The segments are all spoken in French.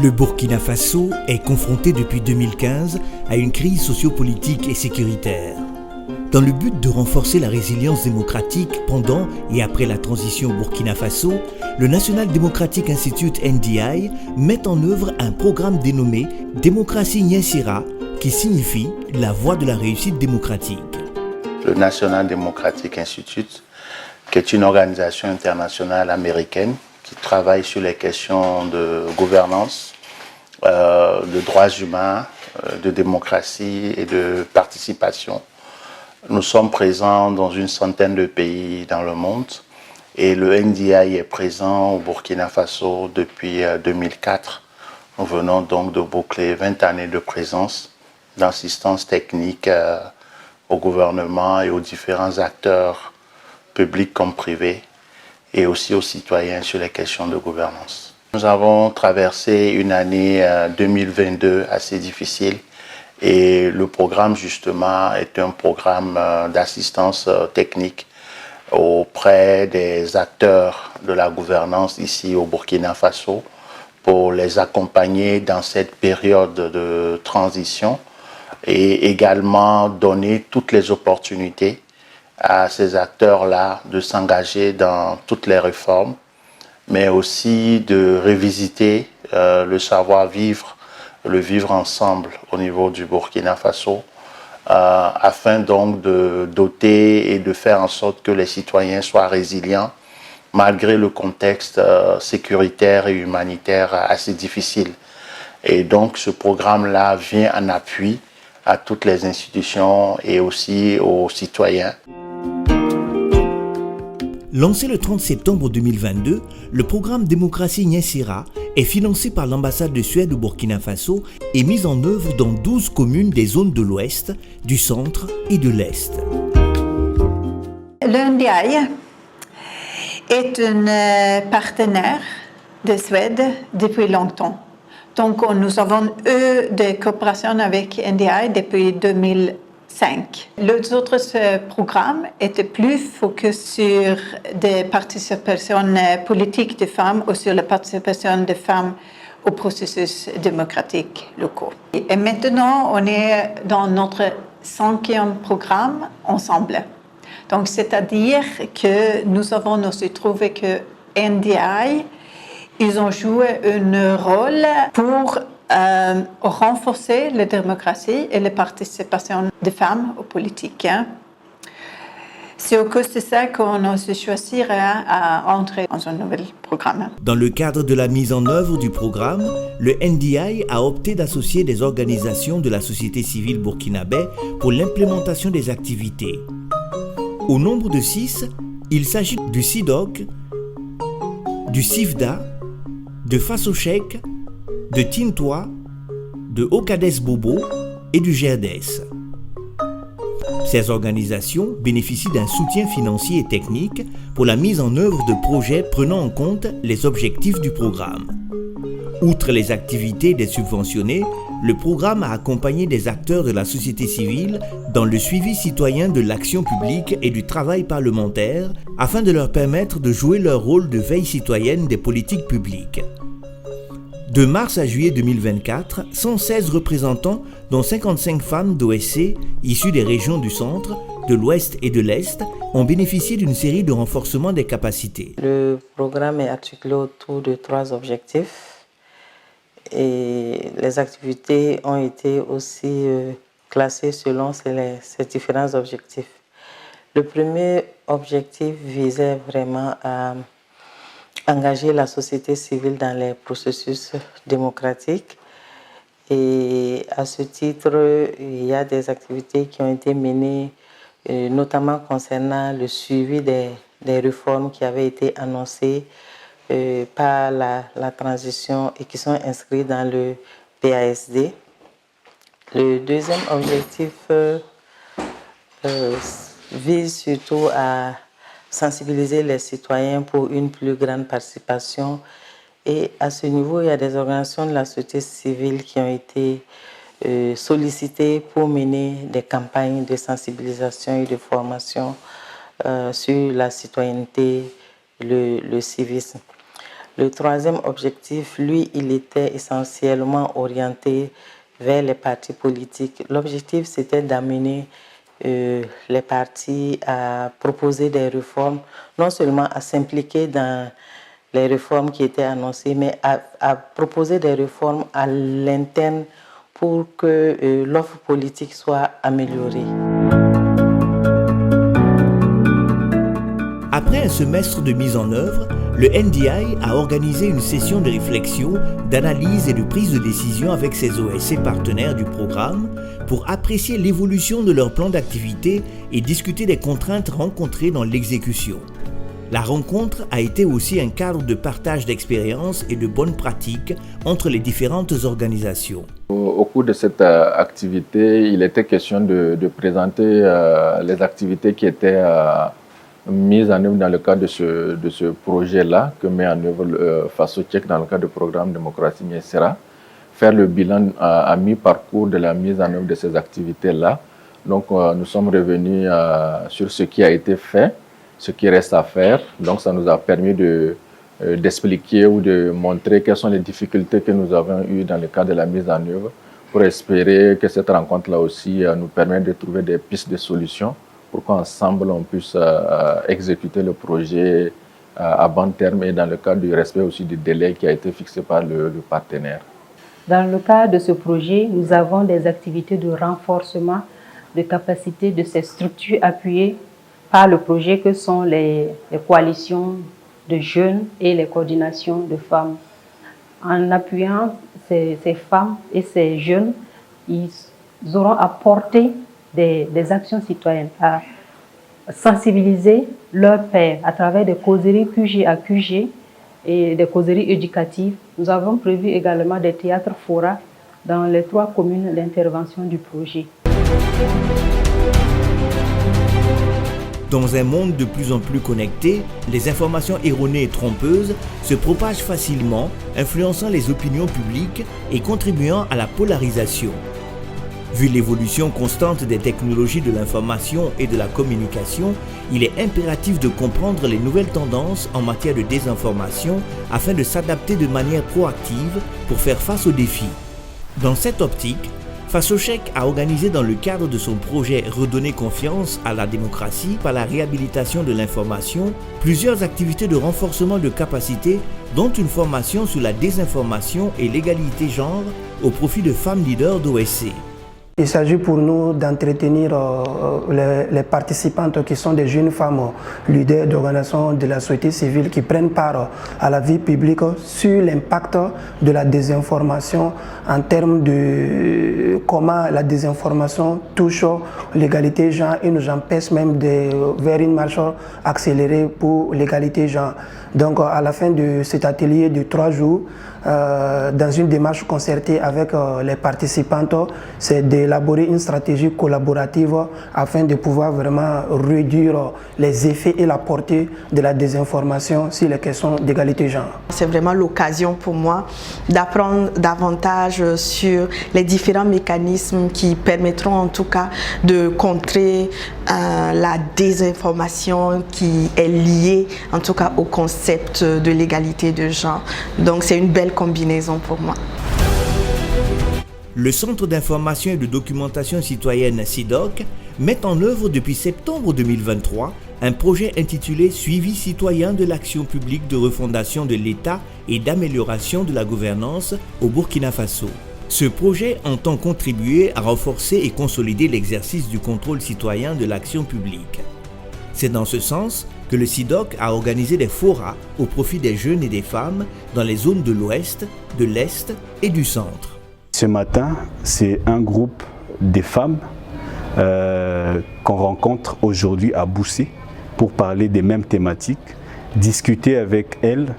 Le Burkina Faso est confronté depuis 2015 à une crise sociopolitique et sécuritaire. Dans le but de renforcer la résilience démocratique pendant et après la transition au Burkina Faso, le National Democratic Institute NDI met en œuvre un programme dénommé Démocratie Nyensira, qui signifie la voie de la réussite démocratique. Le National Democratic Institute, qui est une organisation internationale américaine qui travaille sur les questions de gouvernance, de droits humains, de démocratie et de participation. Nous sommes présents dans une centaine de pays dans le monde et le NDI est présent au Burkina Faso depuis 2004. Nous venons donc de boucler 20 années de présence, d'assistance technique au gouvernement et aux différents acteurs publics comme privés et aussi aux citoyens sur les questions de gouvernance. Nous avons traversé une année 2022 assez difficile. Et le programme, justement, est un programme d'assistance technique auprès des acteurs de la gouvernance ici au Burkina Faso pour les accompagner dans cette période de transition et également donner toutes les opportunités à ces acteurs-là de s'engager dans toutes les réformes, mais aussi de revisiter le savoir-vivre, le vivre ensemble au niveau du Burkina Faso, afin donc de doter et de faire en sorte que les citoyens soient résilients malgré le contexte sécuritaire et humanitaire assez difficile. Et donc ce programme-là vient en appui à toutes les institutions et aussi aux citoyens. Lancé le 30 septembre 2022, le programme Démocratie Nyensira est financé par l'ambassade de Suède au Burkina Faso et mis en œuvre dans 12 communes des zones de l'Ouest, du Centre et de l'Est. Le NDI est un partenaire de Suède depuis longtemps. Donc nous avons eu des coopérations avec NDI depuis 2005. Les autres programmes étaient plus focus sur des participations politiques des femmes ou sur la participation des femmes au processus démocratique locaux. Et maintenant, on est dans notre 5e programme ensemble. Donc, c'est-à-dire que nous avons aussi trouvé que NDI, ils ont joué un rôle pour renforcer la démocratie et la participation des femmes aux politiques. C'est au cause de ça qu'on a choisi à entrer dans un nouvel programme. Dans le cadre de la mise en œuvre du programme, le NDI a opté d'associer des organisations de la société civile burkinabé pour l'implémentation des activités. Au nombre de 6, il s'agit du CIDOC, du CIFDA, de Fasochek, de Tintois, de Okades Bobo et du GERDES. Ces organisations bénéficient d'un soutien financier et technique pour la mise en œuvre de projets prenant en compte les objectifs du programme. Outre les activités des subventionnés, le programme a accompagné des acteurs de la société civile dans le suivi citoyen de l'action publique et du travail parlementaire afin de leur permettre de jouer leur rôle de veille citoyenne des politiques publiques. De mars à juillet 2024, 116 représentants, dont 55 femmes d'OSC issues des régions du centre, de l'ouest et de l'est, ont bénéficié d'une série de renforcements des capacités. Le programme est articulé autour de 3 objectifs et les activités ont été aussi classées selon ces différents objectifs. Le premier objectif visait vraiment à engager la société civile dans les processus démocratiques. Et à ce titre, il y a des activités qui ont été menées, notamment concernant le suivi des réformes qui avaient été annoncées par la transition et qui sont inscrites dans le PASD. Le deuxième objectif vise surtout à sensibiliser les citoyens pour une plus grande participation. Et à ce niveau, il y a des organisations de la société civile qui ont été sollicitées pour mener des campagnes de sensibilisation et de formation sur la citoyenneté, le civisme. Le troisième objectif, lui, il était essentiellement orienté vers les partis politiques. L'objectif, c'était d'amener les partis à proposer des réformes, non seulement à s'impliquer dans les réformes qui étaient annoncées, mais à proposer des réformes à l'interne pour que l'offre politique soit améliorée. Après un semestre de mise en œuvre, le NDI a organisé une session de réflexion, d'analyse et de prise de décision avec ses OSC partenaires du programme pour apprécier l'évolution de leur plan d'activité et discuter des contraintes rencontrées dans l'exécution. La rencontre a été aussi un cadre de partage d'expériences et de bonnes pratiques entre les différentes organisations. Au cours de cette activité, il était question de présenter les activités qui étaient mises en œuvre dans le cadre de ce projet-là que met en œuvre FASO Tchèque dans le cadre du programme Démocratie Miesera, faire le bilan à mi-parcours de la mise en œuvre de ces activités-là. Donc nous sommes revenus sur ce qui a été fait, ce qui reste à faire. Donc ça nous a permis d'expliquer ou de montrer quelles sont les difficultés que nous avons eues dans le cadre de la mise en œuvre pour espérer que cette rencontre-là aussi nous permette de trouver des pistes de solutions pour qu'ensemble on puisse exécuter le projet à bon terme et dans le cadre du respect aussi du délai qui a été fixé par le partenaire. Dans le cadre de ce projet, nous avons des activités de renforcement de capacité de ces structures appuyées par le projet que sont les coalitions de jeunes et les coordinations de femmes. En appuyant ces femmes et ces jeunes, ils auront apporté des actions citoyennes, à sensibiliser leurs pairs à travers des causeries QG à QG et des causeries éducatives. Nous avons prévu également des théâtres fora dans les 3 communes d'intervention du projet. Dans un monde de plus en plus connecté, les informations erronées et trompeuses se propagent facilement, influençant les opinions publiques et contribuant à la polarisation. Vu l'évolution constante des technologies de l'information et de la communication, il est impératif de comprendre les nouvelles tendances en matière de désinformation afin de s'adapter de manière proactive pour faire face aux défis. Dans cette optique, FASO Tchèque a organisé dans le cadre de son projet Redonner confiance à la démocratie par la réhabilitation de l'information, plusieurs activités de renforcement de capacités, dont une formation sur la désinformation et l'égalité genre au profit de femmes leaders d'OSC. Il s'agit pour nous d'entretenir les participantes qui sont des jeunes femmes leaders d'organisations de la société civile qui prennent part à la vie publique sur l'impact de la désinformation en termes de comment la désinformation touche l'égalité genre et nous empêche même vers une marche accélérée pour l'égalité genre. Donc à la fin de cet atelier de 3 jours, dans une démarche concertée avec les participantes, c'est d'élaborer une stratégie collaborative afin de pouvoir vraiment réduire les effets et la portée de la désinformation sur les questions d'égalité genre. C'est vraiment l'occasion pour moi d'apprendre davantage sur les différents mécanismes qui permettront en tout cas de contrer la désinformation qui est liée en tout cas au concept de l'égalité de genre. Donc c'est une belle combinaison pour moi. Le Centre d'information et de documentation citoyenne CIDOC met en œuvre depuis septembre 2023 un projet intitulé Suivi citoyen de l'action publique de refondation de l'État et d'amélioration de la gouvernance au Burkina Faso. Ce projet entend contribuer à renforcer et consolider l'exercice du contrôle citoyen de l'action publique. C'est dans ce sens que le CIDOC a organisé des forats au profit des jeunes et des femmes dans les zones de l'Ouest, de l'Est et du Centre. Ce matin, c'est un groupe de femmes qu'on rencontre aujourd'hui à Boussé pour parler des mêmes thématiques, discuter avec elles,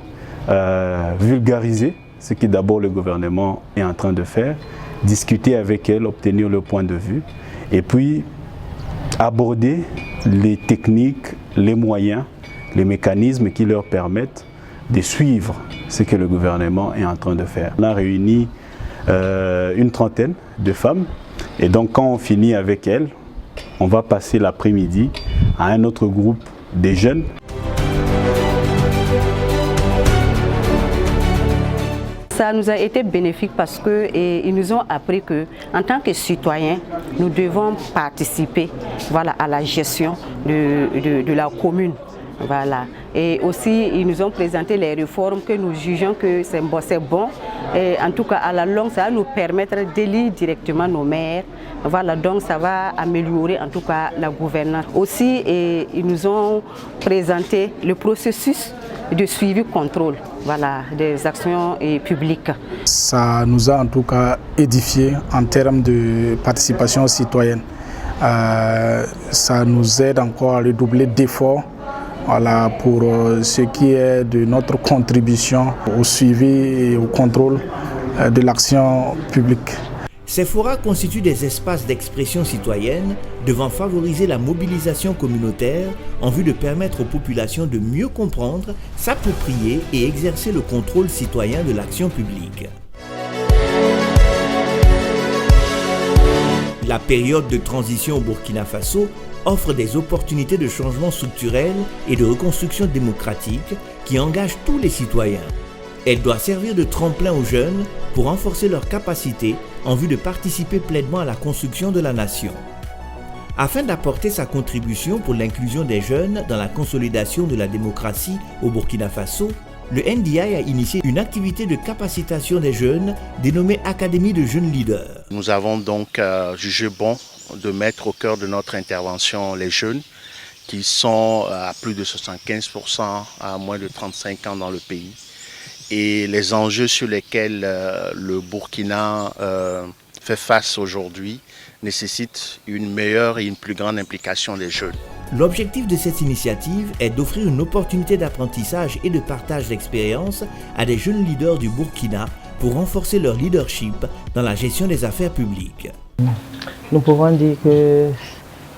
vulgariser ce que d'abord le gouvernement est en train de faire, discuter avec elles, obtenir leur point de vue et puis aborder les techniques, les moyens, les mécanismes qui leur permettent de suivre ce que le gouvernement est en train de faire. On a réuni une trentaine de femmes et donc quand on finit avec elles, on va passer l'après-midi à un autre groupe de jeunes. Ça nous a été bénéfique parce qu'ils nous ont appris qu'en tant que citoyens, nous devons participer à la gestion de la commune. Voilà. Et aussi, ils nous ont présenté les réformes que nous jugeons que c'est bon. Et en tout cas, à la longue, ça va nous permettre d'élire directement nos maires. Voilà, donc ça va améliorer en tout cas la gouvernance. Aussi, ils nous ont présenté le processus de suivi-contrôle des actions publiques. Ça nous a en tout cas édifié en termes de participation citoyenne. Ça nous aide encore à redoubler d'efforts pour ce qui est de notre contribution au suivi et au contrôle de l'action publique. Ces forats constituent des espaces d'expression citoyenne devant favoriser la mobilisation communautaire en vue de permettre aux populations de mieux comprendre, s'approprier et exercer le contrôle citoyen de l'action publique. La période de transition au Burkina Faso offre des opportunités de changement structurel et de reconstruction démocratique qui engagent tous les citoyens. Elle doit servir de tremplin aux jeunes pour renforcer leurs capacités en vue de participer pleinement à la construction de la nation. Afin d'apporter sa contribution pour l'inclusion des jeunes dans la consolidation de la démocratie au Burkina Faso, le NDI a initié une activité de capacitation des jeunes dénommée Académie de jeunes leaders. Nous avons donc jugé bon de mettre au cœur de notre intervention les jeunes qui sont à plus de 75% à moins de 35 ans dans le pays. Et les enjeux sur lesquels le Burkina fait face aujourd'hui nécessitent une meilleure et une plus grande implication des jeunes. L'objectif de cette initiative est d'offrir une opportunité d'apprentissage et de partage d'expériences à des jeunes leaders du Burkina pour renforcer leur leadership dans la gestion des affaires publiques. Nous pouvons dire que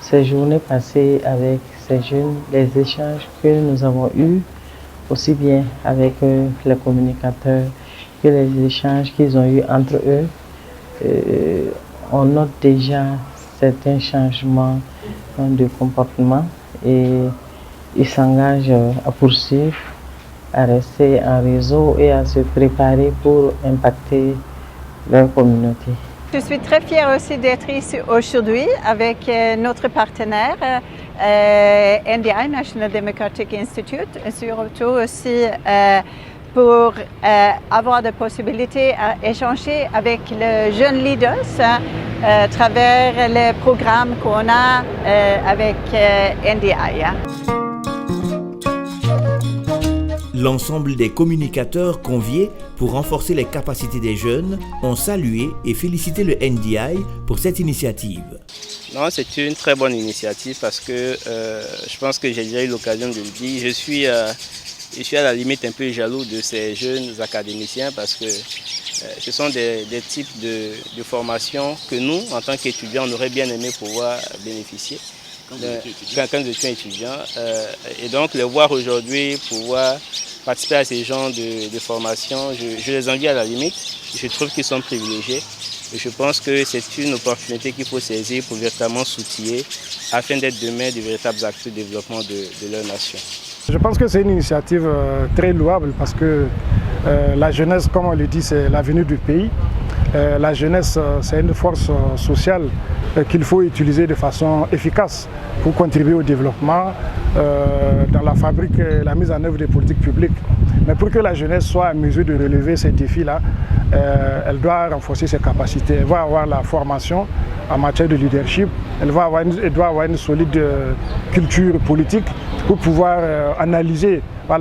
ces journées passées avec ces jeunes, les échanges que nous avons eus, aussi bien avec les communicateurs que les échanges qu'ils ont eus entre eux, on note déjà certains changements de comportement et ils s'engagent à poursuivre, à rester en réseau et à se préparer pour impacter leur communauté. Je suis très fière aussi d'être ici aujourd'hui avec notre partenaire NDI, National Democratic Institute, et surtout aussi pour avoir la possibilité d'échanger avec les jeunes leaders à travers les programmes qu'on a avec NDI. L'ensemble des communicateurs conviés pour renforcer les capacités des jeunes ont salué et félicité le NDI pour cette initiative. Non, c'est une très bonne initiative parce que je pense que j'ai déjà eu l'occasion de le dire. Je suis à la limite un peu jaloux de ces jeunes académiciens parce que ce sont des types de formations que nous, en tant qu'étudiants, on aurait bien aimé pouvoir bénéficier quand nous étions étudiants. Et donc, les voir aujourd'hui, pouvoir participer à ces genres de formations, je les envie à la limite. Je trouve qu'ils sont privilégiés. Et je pense que c'est une opportunité qu'il faut saisir pour véritablement s'outiller afin d'être demain de véritables acteurs de développement de leur nation. Je pense que c'est une initiative très louable parce que la jeunesse, comme on le dit, c'est l'avenir du pays. La jeunesse, c'est une force sociale qu'il faut utiliser de façon efficace pour contribuer au développement dans la fabrique et la mise en œuvre des politiques publiques. Mais pour que la jeunesse soit en mesure de relever ces défis-là, elle doit renforcer ses capacités. Elle va avoir la formation en matière de leadership, elle doit avoir une solide culture politique pour pouvoir analyser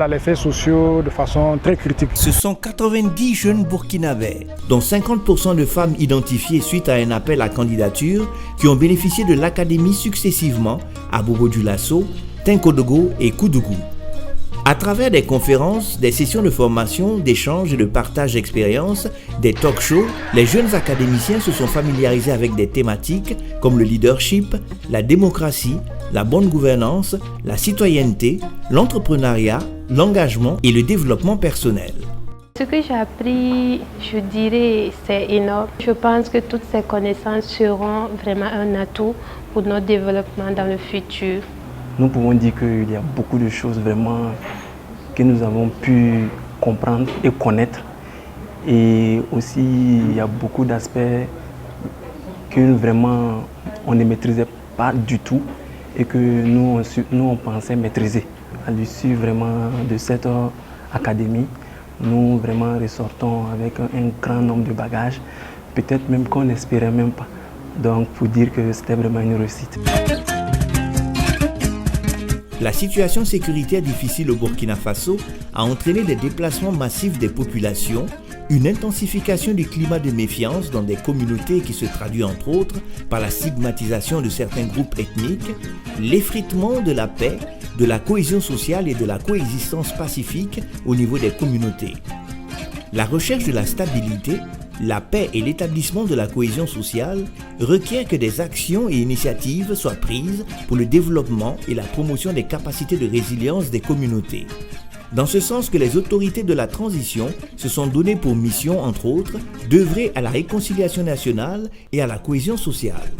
les faits sociaux de façon très critique. Ce sont 90 jeunes burkinabés, dont 50% de femmes identifiées suite à un appel à candidature, qui ont bénéficié de l'académie successivement à Bobo-Dioulasso, Tinkodogo et Koudougou. À travers des conférences, des sessions de formation, d'échanges et de partage d'expériences, des talk-shows, les jeunes académiciens se sont familiarisés avec des thématiques comme le leadership, la démocratie, la bonne gouvernance, la citoyenneté, l'entrepreneuriat, l'engagement et le développement personnel. Ce que j'ai appris, je dirais, c'est énorme. Je pense que toutes ces connaissances seront vraiment un atout pour notre développement dans le futur. Nous pouvons dire qu'il y a beaucoup de choses vraiment que nous avons pu comprendre et connaître Et aussi, il y a beaucoup d'aspects que vraiment on ne maîtrisait pas du tout et que nous on pensait maîtriser. À l'issue vraiment de cette académie, nous vraiment ressortons avec un grand nombre de bagages, peut-être même qu'on n'espérait même pas. Donc pour dire que c'était vraiment une réussite. La situation sécuritaire difficile au Burkina Faso a entraîné des déplacements massifs des populations, une intensification du climat de méfiance dans des communautés qui se traduit entre autres par la stigmatisation de certains groupes ethniques, l'effritement de la paix, de la cohésion sociale et de la coexistence pacifique au niveau des communautés. La recherche de la stabilité, la paix et l'établissement de la cohésion sociale requiert que des actions et initiatives soient prises pour le développement et la promotion des capacités de résilience des communautés. Dans ce sens que les autorités de la transition se sont données pour mission, entre autres, d'œuvrer à la réconciliation nationale et à la cohésion sociale.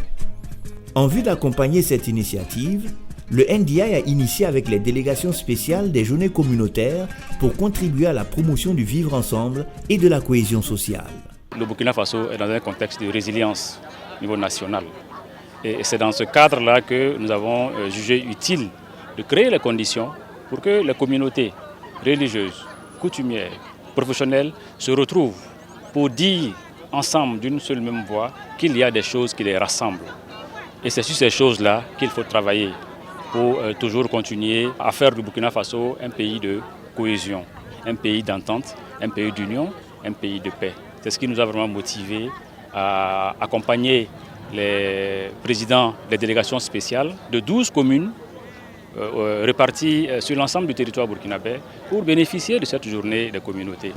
En vue d'accompagner cette initiative, le NDI a initié avec les délégations spéciales des journées communautaires pour contribuer à la promotion du vivre ensemble et de la cohésion sociale. Le Burkina Faso est dans un contexte de résilience au niveau national. Et c'est dans ce cadre-là que nous avons jugé utile de créer les conditions pour que les communautés religieuses, coutumières, professionnelles se retrouvent pour dire ensemble d'une seule même voix qu'il y a des choses qui les rassemblent. Et c'est sur ces choses-là qu'il faut travailler pour toujours continuer à faire du Burkina Faso un pays de cohésion, un pays d'entente, un pays d'union, un pays de paix. C'est ce qui nous a vraiment motivés à accompagner les présidents des délégations spéciales de 12 communes réparties sur l'ensemble du territoire burkinabé pour bénéficier de cette journée des communautés.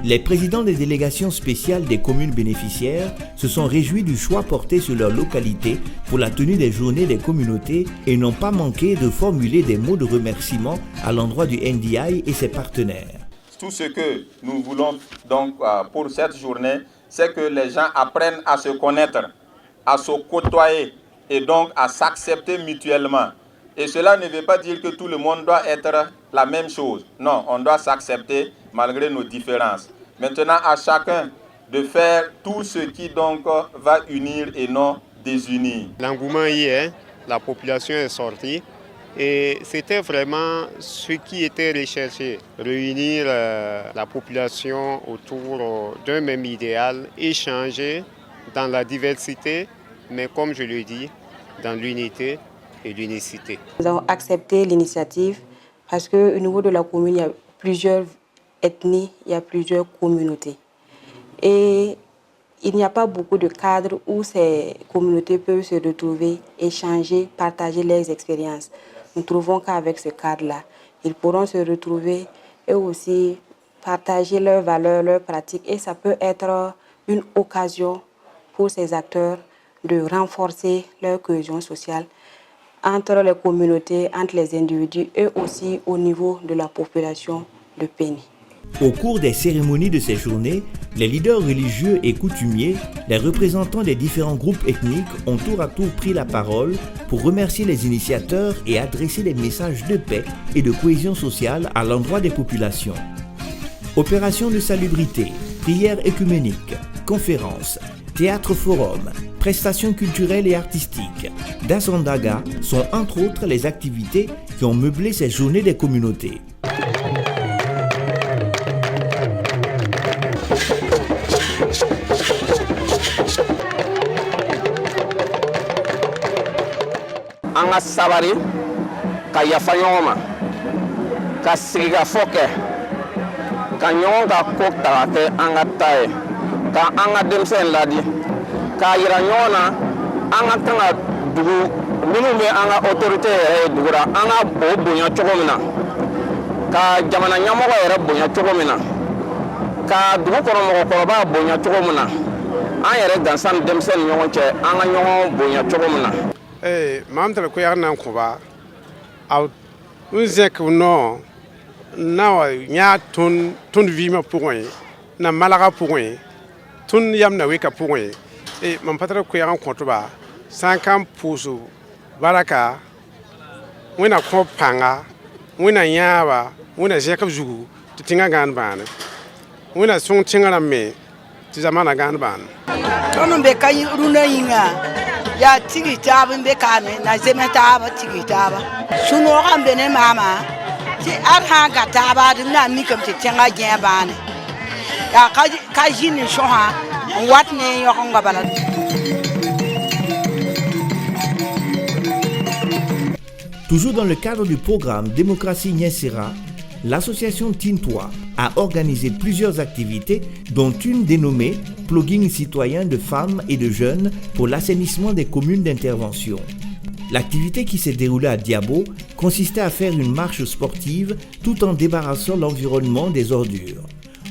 Les présidents des délégations spéciales des communes bénéficiaires se sont réjouis du choix porté sur leur localité pour la tenue des journées des communautés et n'ont pas manqué de formuler des mots de remerciement à l'endroit du NDI et ses partenaires. Tout ce que nous voulons donc pour cette journée, c'est que les gens apprennent à se connaître, à se côtoyer et donc à s'accepter mutuellement. Et cela ne veut pas dire que tout le monde doit être la même chose. Non, on doit s'accepter malgré nos différences. Maintenant, à chacun de faire tout ce qui donc va unir et non désunir. L'engouement y est, la population est sortie. Et c'était vraiment ce qui était recherché, réunir la population autour d'un même idéal, échanger dans la diversité, mais comme je le dis, dans l'unité et l'unicité. Nous avons accepté l'initiative parce qu'au niveau de la commune, il y a plusieurs ethnies, il y a plusieurs communautés. Et il n'y a pas beaucoup de cadres où ces communautés peuvent se retrouver, échanger, partager leurs expériences. Nous trouvons qu'avec ce cadre-là, ils pourront se retrouver et aussi partager leurs valeurs, leurs pratiques. Et ça peut être une occasion pour ces acteurs de renforcer leur cohésion sociale entre les communautés, entre les individus et aussi au niveau de la population de Péni. Au cours des cérémonies de ces journées, les leaders religieux et coutumiers, les représentants des différents groupes ethniques ont tour à tour pris la parole pour remercier les initiateurs et adresser des messages de paix et de cohésion sociale à l'endroit des populations. Opérations de salubrité, prières écuméniques, conférences, théâtre-forum, prestations culturelles et artistiques, Dasandaga sont entre autres les activités qui ont meublé ces journées des communautés. An ka sabari ka yafa ɲɔgɔn ma ka sigikafɔ kɛ ka ɲɔgɔn ka ko ta ka kɛ an ka ta ye ka an ka denmisɛn ladi k'a yira ɲɔgɔn na an ka kan ka dugu minnu bɛ an ka autorité yɛrɛ ye dugu la an ka o bonya cogo min na ka jamana ɲɛmɔgɔ yɛrɛ bonya cogo min na ka dugu kɔnɔ mɔgɔkɔrɔba bonya cogo min na an yɛrɛ gansan ni denmisɛn ni ɲɔgɔn cɛ an ka ɲɔgɔn bonya cogo min na. Mam tara ko yar nan ko ba aw unzek no na nya tun vima point na malaga point tun yam na weka point e mam patara ko yar ko to ba 50 pusu baraka wena ko panga wena yaba wena jeka zugu tinga gan bana On a son tchengaramé. Tu as mal à Ganban. On be kay runa yinga ya tigi taba be kane na zeme taba tigi taba suno gambe ne mama ti arha ga taba na mi kam ti tenga jebane ya ka jini shoha wat ne yo nga bala. Toujours dans le cadre du programme Démocratie Nyensera, l'association Tintois a organisé plusieurs activités, dont une dénommée Plugging citoyen de femmes et de jeunes pour l'assainissement des communes d'intervention. L'activité qui s'est déroulée à Diabo consistait à faire une marche sportive tout en débarrassant l'environnement des ordures.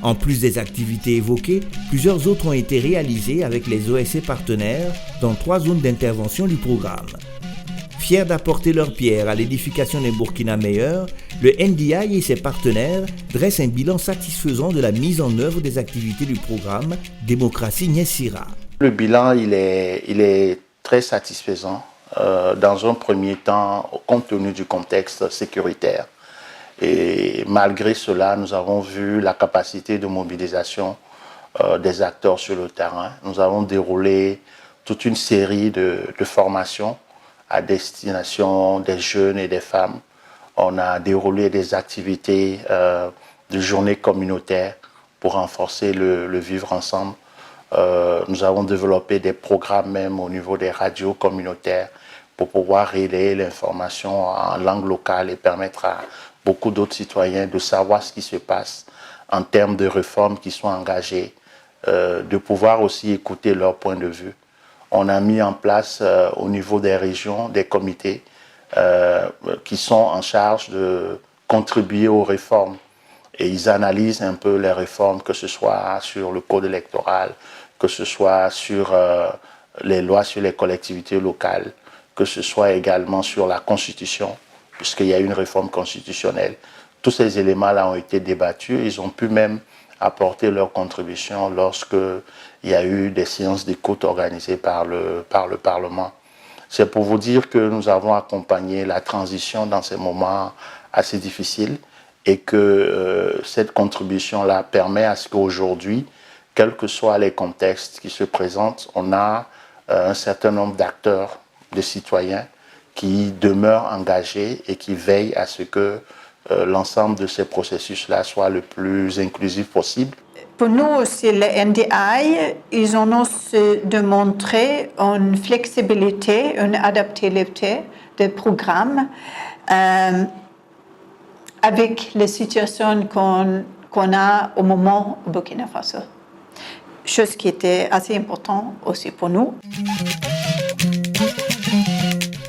En plus des activités évoquées, plusieurs autres ont été réalisées avec les OSC partenaires dans 3 zones d'intervention du programme. Fiers d'apporter leur pierre à l'édification d'un Burkina meilleur, le NDI et ses partenaires dressent un bilan satisfaisant de la mise en œuvre des activités du programme Démocratie Nyensera. Le bilan, il est très satisfaisant dans un premier temps, compte tenu du contexte sécuritaire. Et malgré cela, nous avons vu la capacité de mobilisation des acteurs sur le terrain. Nous avons déroulé toute une série de formations à destination des jeunes et des femmes. On a déroulé des activités de journées communautaires pour renforcer le vivre ensemble. Nous avons développé des programmes même au niveau des radios communautaires pour pouvoir relayer l'information en langue locale et permettre à beaucoup d'autres citoyens de savoir ce qui se passe en termes de réformes qui sont engagées, de pouvoir aussi écouter leur point de vue. On a mis en place au niveau des régions des comités qui sont en charge de contribuer aux réformes. Et ils analysent un peu les réformes, que ce soit sur le code électoral, que ce soit sur les lois sur les collectivités locales, que ce soit également sur la Constitution, puisqu'il y a une réforme constitutionnelle. Tous ces éléments-là ont été débattus. Ils ont pu même apporter leur contribution lorsque il y a eu des séances d'écoute organisées par le Parlement. C'est pour vous dire que nous avons accompagné la transition dans ces moments assez difficiles et que cette contribution-là permet à ce qu'aujourd'hui, quels que soient les contextes qui se présentent, on a un certain nombre d'acteurs, de citoyens qui demeurent engagés et qui veillent à ce que l'ensemble de ces processus-là soit le plus inclusif possible. Pour nous aussi, les NDI, ils ont aussi démontré une flexibilité, une adaptabilité des programmes avec les situations qu'on a au moment au Burkina Faso. Chose qui était assez importante aussi pour nous.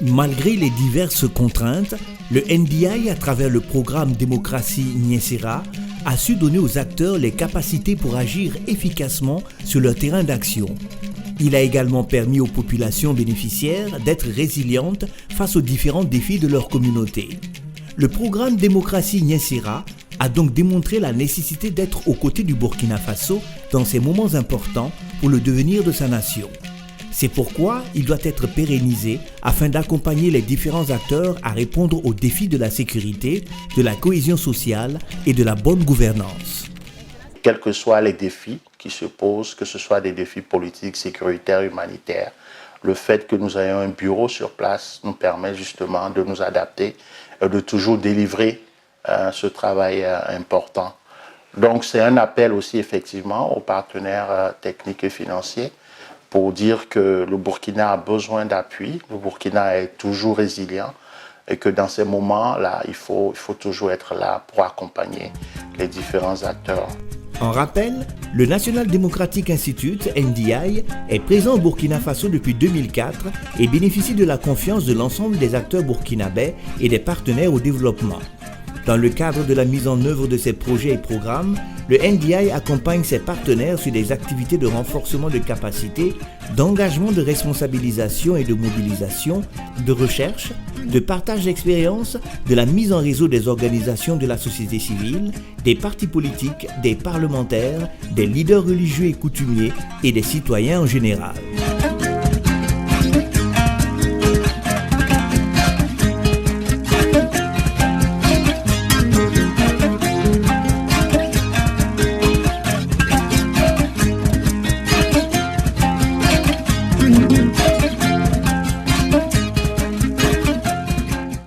Malgré les diverses contraintes, le NDI, à travers le programme Démocratie Nyensera, a su donner aux acteurs les capacités pour agir efficacement sur leur terrain d'action. Il a également permis aux populations bénéficiaires d'être résilientes face aux différents défis de leur communauté. Le programme Démocratie Nyensera a donc démontré la nécessité d'être aux côtés du Burkina Faso dans ces moments importants pour le devenir de sa nation. C'est pourquoi il doit être pérennisé afin d'accompagner les différents acteurs à répondre aux défis de la sécurité, de la cohésion sociale et de la bonne gouvernance. Quels que soient les défis qui se posent, que ce soit des défis politiques, sécuritaires, humanitaires, le fait que nous ayons un bureau sur place nous permet justement de nous adapter et de toujours délivrer ce travail important. Donc c'est un appel aussi effectivement aux partenaires techniques et financiers pour dire que le Burkina a besoin d'appui, le Burkina est toujours résilient et que dans ces moments-là, il faut toujours être là pour accompagner les différents acteurs. En rappel, le National Democratic Institute, NDI, est présent au Burkina Faso depuis 2004 et bénéficie de la confiance de l'ensemble des acteurs burkinabais et des partenaires au développement. Dans le cadre de la mise en œuvre de ces projets et programmes, le NDI accompagne ses partenaires sur des activités de renforcement de capacités, d'engagement de responsabilisation et de mobilisation, de recherche, de partage d'expériences, de la mise en réseau des organisations de la société civile, des partis politiques, des parlementaires, des leaders religieux et coutumiers et des citoyens en général.